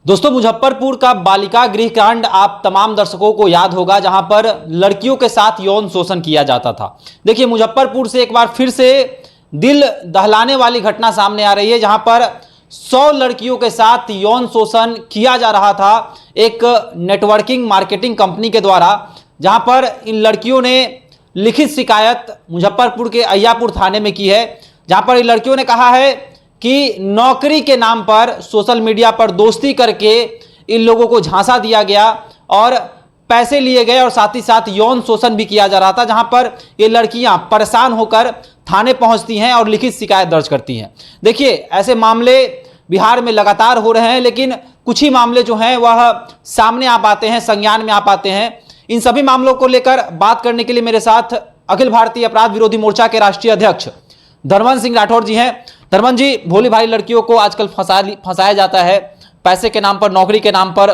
दोस्तों, मुजफ्फरपुर का बालिका गृह कांड आप तमाम दर्शकों को याद होगा, जहां पर लड़कियों के साथ यौन शोषण किया जाता था। देखिए, मुजफ्फरपुर से एक बार फिर से दिल दहलाने वाली घटना सामने आ रही है, जहां पर 100 लड़कियों के साथ यौन शोषण किया जा रहा था एक नेटवर्किंग मार्केटिंग कंपनी के द्वारा, जहां पर इन लड़कियों ने लिखित शिकायत मुजफ्फरपुर के अय्यापुर थाने में की है, जहां पर इन लड़कियों ने कहा है कि नौकरी के नाम पर सोशल मीडिया पर दोस्ती करके इन लोगों को झांसा दिया गया और पैसे लिए गए और साथ ही साथ यौन शोषण भी किया जा रहा था, जहां पर ये लड़कियां परेशान होकर थाने पहुंचती हैं और लिखित शिकायत दर्ज करती हैं। देखिए, ऐसे मामले बिहार में लगातार हो रहे हैं, लेकिन कुछ ही मामले जो हैं वह सामने आ पाते हैं, संज्ञान में आ पाते हैं। इन सभी मामलों को लेकर बात करने के लिए मेरे साथ अखिल भारतीय अपराध विरोधी मोर्चा के राष्ट्रीय अध्यक्ष धर्मन सिंह राठौर जी हैं। धर्मन जी, भोली भाली लड़कियों को आजकल फंसाया जाता है, पैसे के नाम पर, नौकरी के नाम पर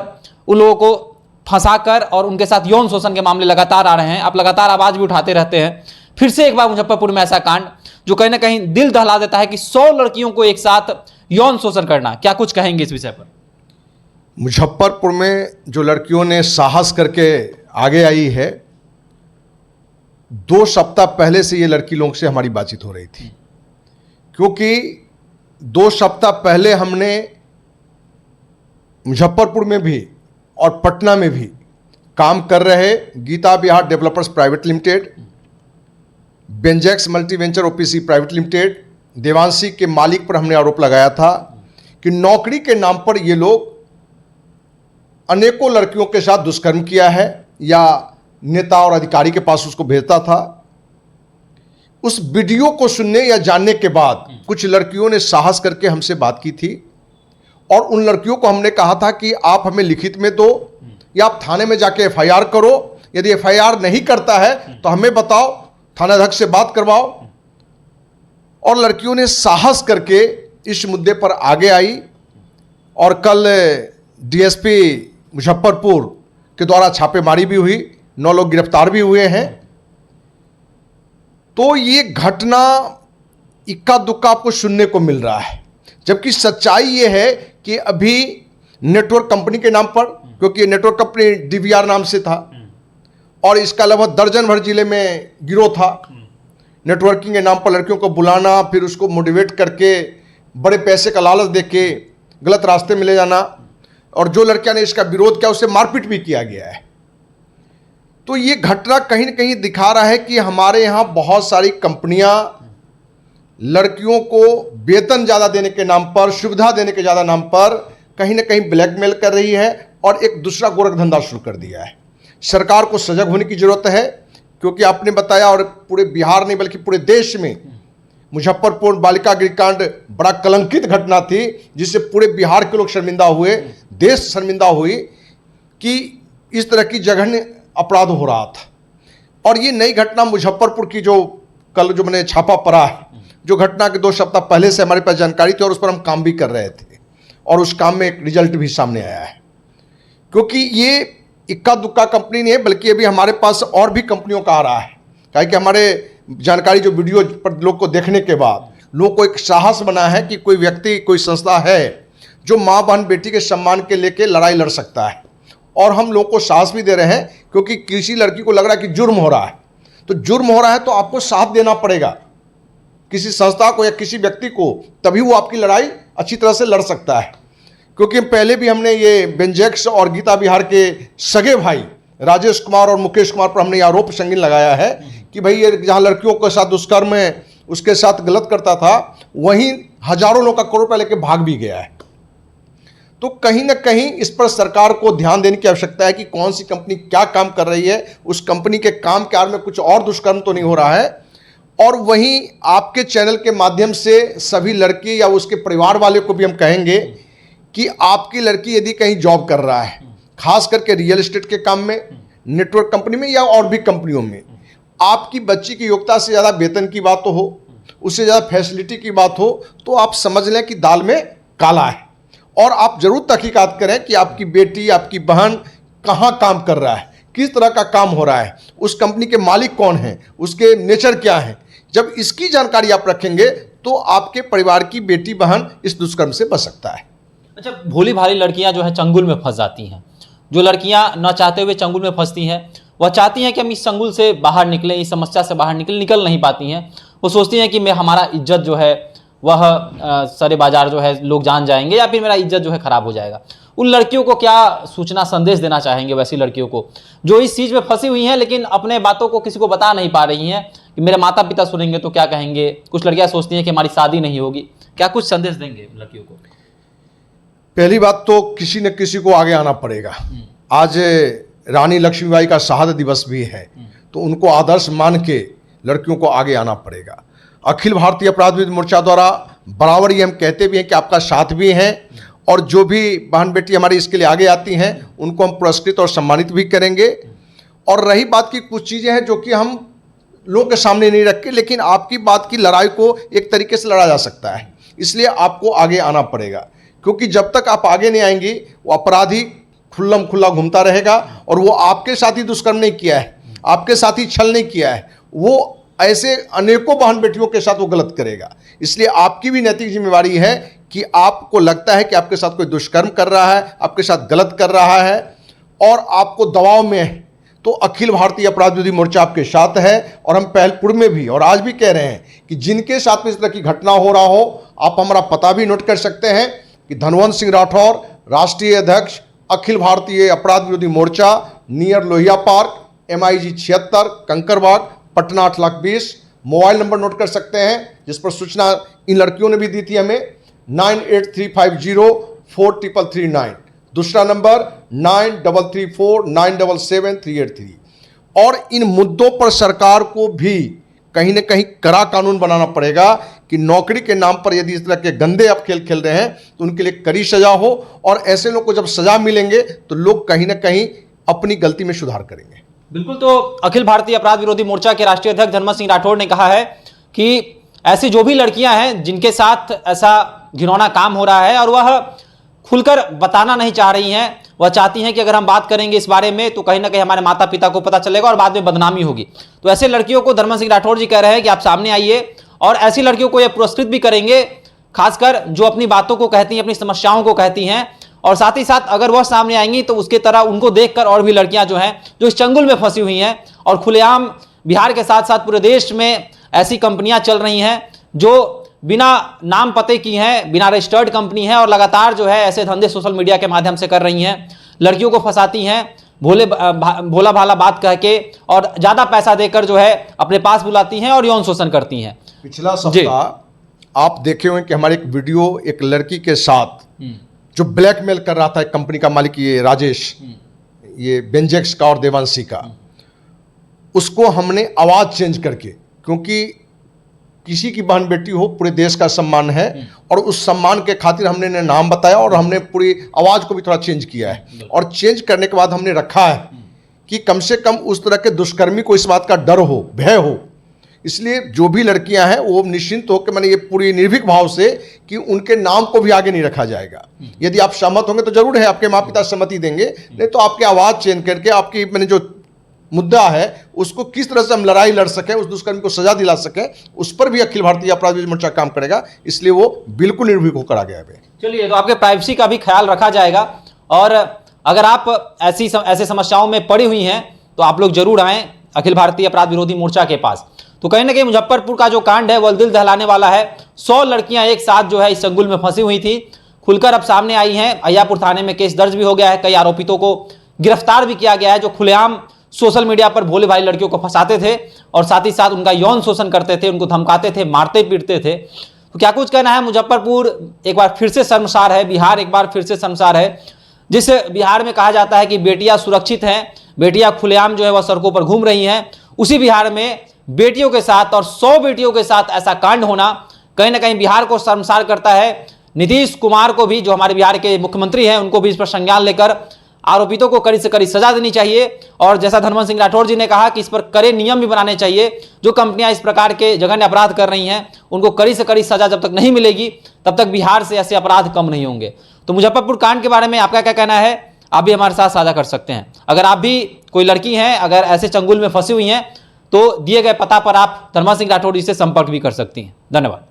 उन लोगों को फंसाकर और उनके साथ यौन शोषण के मामले लगातार आ रहे हैं। आप लगातार आवाज भी उठाते रहते हैं। फिर से एक बार मुजफ्फरपुर में ऐसा कांड जो कहीं ना कहीं दिल दहला देता है कि 100 लड़कियों को एक साथ यौन शोषण करना, क्या कुछ कहेंगे इस विषय पर? मुजफ्फरपुर में जो लड़कियों ने साहस करके आगे आई है, 2 सप्ताह पहले से ये लड़की लोगों से हमारी बातचीत हो रही थी, क्योंकि 2 सप्ताह पहले हमने मुजफ्फरपुर में भी और पटना में भी काम कर रहे Geeta Bihar developers private limited, बेंजेक्स multi venture OPC private limited, Devanshi के मालिक पर हमने आरोप लगाया था कि नौकरी के नाम पर ये लोग अनेकों लड़कियों के साथ दुष्कर्म किया है या नेता और अधिकारी के पास उसको भेजता था। उस वीडियो को सुनने या जानने के बाद कुछ लड़कियों ने साहस करके हमसे बात की थी और उन लड़कियों को हमने कहा था कि आप हमें लिखित में दो या आप थाने में जाके एफआईआर करो। यदि एफआईआर नहीं करता है तो हमें बताओ, थानाध्यक्ष से बात करवाओ। और लड़कियों ने साहस करके इस मुद्दे पर आगे आई और कल डीएसपी मुजफ्फरपुर के द्वारा छापेमारी भी हुई, 9 लोग गिरफ्तार भी हुए हैं। तो ये घटना इक्का दुक्का आपको सुनने को मिल रहा है, जबकि सच्चाई ये है कि अभी नेटवर्क कंपनी के नाम पर, क्योंकि ये नेटवर्क कंपनी डीवीआर नाम से था और इसका लगभग दर्जन भर जिले में गिरोह था। नेटवर्किंग के नाम पर लड़कियों को बुलाना, फिर उसको मोटिवेट करके बड़े पैसे का लालच देके गलत रास्ते में ले जाना, और जो लड़कियां ने इसका विरोध किया उससे मारपीट भी किया गया है। तो ये घटना कहीं ना कहीं दिखा रहा है कि हमारे यहाँ बहुत सारी कंपनियां लड़कियों को वेतन ज़्यादा देने के नाम पर, सुविधा देने के ज़्यादा नाम पर कहीं ना कहीं ब्लैकमेल कर रही है और एक दूसरा गोरख धंधा शुरू कर दिया है। सरकार को सजग होने की ज़रूरत है, क्योंकि आपने बताया और पूरे बिहार नहीं बल्कि पूरे देश में मुजफ्फरपुर बालिका गृह कांड बड़ा कलंकित घटना थी, जिससे पूरे बिहार के लोग शर्मिंदा हुए, देश शर्मिंदा हुई कि इस तरह की जघन्य अपराध हो रहा था। और ये नई घटना मुजफ्फरपुर की जो कल जो मैंने छापा पड़ा है, जो घटना के 2 सप्ताह पहले से हमारे पास जानकारी थी और उस पर हम काम भी कर रहे थे और उस काम में एक रिजल्ट भी सामने आया है। क्योंकि ये इक्का दुक्का कंपनी नहीं है, बल्कि अभी हमारे पास और भी कंपनियों का आ रहा है। क्या कि हमारे जानकारी जो वीडियो पर लोग को देखने के बाद लोगों को एक साहस बना है कि कोई व्यक्ति, कोई संस्था है जो माँ बहन बेटी के सम्मान के लेके लड़ाई लड़ सकता है। और हम लोगों को साहस भी दे रहे हैं, क्योंकि किसी लड़की को लग रहा है कि जुर्म हो रहा है, तो जुर्म हो रहा है तो आपको साथ देना पड़ेगा किसी संस्था को या किसी व्यक्ति को, तभी वो आपकी लड़ाई अच्छी तरह से लड़ सकता है। क्योंकि पहले भी हमने ये बेंजेक्स और गीता बिहार के सगे भाई राजेश कुमार और मुकेश कुमार पर हमने ये आरोप संगीन लगाया है कि भाई ये जहाँ लड़कियों के साथ दुष्कर्म है, उसके साथ गलत करता था, वहीं हजारों लोग का करोड़ रुपया लेके भाग भी गया है। तो कहीं ना कहीं इस पर सरकार को ध्यान देने की आवश्यकता है कि कौन सी कंपनी क्या काम कर रही है, उस कंपनी के काम के आड़ में कुछ और दुष्कर्म तो नहीं हो रहा है। और वहीं आपके चैनल के माध्यम से सभी लड़की या उसके परिवार वाले को भी हम कहेंगे कि आपकी लड़की यदि कहीं जॉब कर रहा है, खास करके रियल एस्टेट के काम में, नेटवर्क कंपनी में या और भी कंपनियों में, आपकी बच्ची की योग्यता से ज़्यादा वेतन की बात तो हो, उससे ज़्यादा फैसिलिटी की बात हो, तो आप समझ लें कि दाल में काला है। और आप जरूर तहकीकात करें कि आपकी बेटी, आपकी बहन कहाँ काम कर रहा है, किस तरह का काम हो रहा है, उस कंपनी के मालिक कौन हैं, उसके नेचर क्या है। जब इसकी जानकारी आप रखेंगे तो आपके परिवार की बेटी बहन इस दुष्कर्म से बच सकता है। अच्छा, भोली भाली लड़कियां जो है चंगुल में फंस जाती हैं। जो लड़कियां न चाहते हुए चंगुल में फंसती हैं, वह चाहती हैं कि हम इस चंगुल से बाहर निकलें, इस समस्या से बाहर निकल नहीं पाती हैं। वो सोचती हैं कि मैं हमारा इज्जत जो है वह सरे बाजार जो है लोग जान जाएंगे, या फिर मेरा इज्जत जो है खराब हो जाएगा। उन लड़कियों को क्या सूचना संदेश देना चाहेंगे, वैसी लड़कियों को जो इस चीज़ में फंसी हुई हैं लेकिन अपने बातों को किसी को बता नहीं पा रही हैं कि मेरे माता पिता सुनेंगे तो क्या कहेंगे। कुछ लड़कियां सोचती हैं कि हमारी शादी नहीं होगी। क्या कुछ संदेश देंगे लड़कियों को? पहली बात तो किसी न किसी को आगे आना पड़ेगा। आज रानी लक्ष्मीबाई का शहादत दिवस भी है, तो उनको आदर्श मान के लड़कियों को आगे आना पड़ेगा। अखिल भारतीय अपराध विरोधी मोर्चा द्वारा बराबर ही हम कहते भी हैं कि आपका साथ भी हैं, और जो भी बहन बेटी हमारी इसके लिए आगे आती हैं उनको हम पुरस्कृत और सम्मानित भी करेंगे। और रही बात की कुछ चीज़ें हैं जो कि हम लोगों के सामने नहीं रख के, लेकिन आपकी बात की लड़ाई को एक तरीके से लड़ा जा सकता है, इसलिए आपको आगे आना पड़ेगा। क्योंकि जब तक आप आगे नहीं आएंगे वो अपराधी खुल्लम खुल्ला घूमता रहेगा, और वो आपके साथ ही दुष्कर्म नहीं किया है, आपके साथ ही छल नहीं किया है, वो ऐसे अनेकों बहन बेटियों के साथ वो गलत करेगा। इसलिए आपकी भी नैतिक जिम्मेवारी है कि आपको लगता है कि आपके साथ कोई दुष्कर्म कर रहा है, आपके साथ गलत कर रहा है और आपको दबाव में है, तो अखिल भारतीय अपराध विरोधी मोर्चा आपके साथ है। और हम पहलपुर में भी और आज भी कह रहे हैं कि जिनके साथ में इस तरह की घटना हो रहा हो, आप हमारा पता भी नोट कर सकते हैं कि धनवंत सिंह राठौर, राष्ट्रीय अध्यक्ष, अखिल Bharatiya Apradh Virodhi Morcha, near Lohia park, MIG 76, Kankarbagh, Patna 8,20,000। Mobile number note कर सकते हैं जिस पर सूचना इन लड़कियों ने भी दी थी हमें, 9835043339। दूसरा नंबर 9334977383। और इन मुद्दों पर सरकार को भी कहीं ना कहीं कड़ा कानून बनाना पड़ेगा कि नौकरी के नाम पर यदि इस तरह के गंदे आप खेल खेल रहे हैं तो उनके लिए कड़ी सजा हो, और ऐसे लोग को जब सजा मिलेंगे तो लोग कहीं ना कहीं अपनी गलती में सुधार करेंगे। बिल्कुल। तो अखिल भारतीय अपराध विरोधी मोर्चा के राष्ट्रीय अध्यक्ष धनवंत सिंह राठौर ने कहा है कि ऐसी जो भी लड़कियां हैं जिनके साथ ऐसा घिनौना काम हो रहा है और वह खुलकर बताना नहीं चाह रही हैं, वह चाहती हैं कि अगर हम बात करेंगे इस बारे में तो कहीं ना कहीं हमारे माता पिता को पता चलेगा और बाद में बदनामी होगी। तो ऐसे लड़कियों को धनवंत सिंह राठौर जी कह रहे हैं कि आप सामने आइए, और ऐसी लड़कियों को यह पुरस्कृत भी करेंगे, खासकर जो अपनी बातों को कहती हैं, अपनी समस्याओं को कहती हैं। और साथ ही साथ अगर वह सामने आएंगी तो उसके तरह उनको देखकर और भी लड़कियां जो हैं जो इस चंगुल में फंसी हुई हैं, और खुलेआम बिहार के साथ साथ पूरे देश में ऐसी कंपनियां चल रही हैं जो बिना नाम पते की हैं, बिना रजिस्टर्ड कंपनी है, और लगातार जो है ऐसे धंधे सोशल मीडिया के माध्यम से कर रही हैं, लड़कियों को फंसाती हैं, भोला भाला बात कह के और ज़्यादा पैसा देकर जो है अपने पास बुलाती हैं और यौन शोषण करती हैं। पिछला सप्ताह आप देखे हुए कि हमारे एक वीडियो एक लड़की के साथ जो ब्लैकमेल कर रहा था, एक कंपनी का मालिक ये राजेश, ये बेंजेक्स का और देवांशी का, उसको हमने आवाज़ चेंज करके, क्योंकि किसी की बहन बेटी हो, पूरे देश का सम्मान है, और उस सम्मान के खातिर हमने ने नाम बताया और हमने पूरी आवाज़ को भी थोड़ा चेंज किया है। और चेंज करने के बाद हमने रखा है कि कम से कम उस तरह के दुष्कर्मी को इस बात का डर हो, भय हो। इसलिए जो भी लड़कियां हैं वो निश्चिंत होकर, मैंने ये पूरी निर्भीक भाव से कि उनके नाम को भी आगे नहीं रखा जाएगा। यदि आप सहमत होंगे तो जरूर है, आपके माता पिता सहमति देंगे, नहीं तो आपकी आवाज़ चेंज करके आपकी मैंने जो मुद्दा है उसको किस तरह से हम लड़ाई लड़ सकें, उस दुष्कर्मी को सजा दिला सकें, उस पर भी अखिल भारतीय अपराध विरोधी मोर्चा काम करेगा। इसलिए वो बिल्कुल निर्भीक होकर आगे आए। चलिए, तो आपके प्राइवेसी का भी ख्याल रखा जाएगा, और अगर आप ऐसे समस्याओं में पड़ी हुई हैं तो आप लोग जरूर आएँ अखिल भारतीय अपराध विरोधी मोर्चा के पास। तो कहीं ना कहीं मुजफ्फरपुर का जो कांड है वह दिल दहलाने वाला है। 100 लड़कियां एक साथ जो है इस चंगुल में फंसी हुई थी, खुलकर अब सामने आई हैं। अय्यापुर थाने में केस दर्ज भी हो गया है, कई आरोपितों को गिरफ्तार भी किया गया है जो खुलेआम सोशल मीडिया पर भोले भाई लड़कियों को फंसाते थे और साथ ही साथ उनका यौन शोषण करते थे, उनको धमकाते थे, मारते पीटते थे। तो क्या कुछ कहना है? मुजफ्फरपुर एक बार फिर से शर्मसार है, बिहार एक बार फिर से शर्मसार है। जिस बिहार में कहा जाता है कि बेटियां सुरक्षित हैं, बेटियां खुलेआम जो है वह सड़कों पर घूम रही हैं, उसी बिहार में बेटियों के साथ और 100 बेटियों के साथ ऐसा कांड होना कहीं ना कहीं बिहार को शर्मसार करता है। नीतीश कुमार को भी, जो हमारे बिहार के मुख्यमंत्री हैं, उनको भी इस पर संज्ञान लेकर आरोपितों को कड़ी से कड़ी सजा देनी चाहिए। और जैसा धनवंत सिंह राठौर जी ने कहा कि इस पर कड़े नियम भी बनाने चाहिए। जो कंपनियां इस प्रकार के जघन्य अपराध कर रही हैं उनको कड़ी से कड़ी सजा जब तक नहीं मिलेगी तब तक बिहार से ऐसे अपराध कम नहीं होंगे। तो मुजफ्फरपुर कांड के बारे में आपका क्या कहना है? आप भी हमारे साथ साझा कर सकते हैं। अगर आप भी कोई लड़की हैं, अगर ऐसे चंगुल में फंसी हुई हैं, तो दिए गए पता पर आप धनवंत सिंह राठौर जी से संपर्क भी कर सकती हैं। धन्यवाद।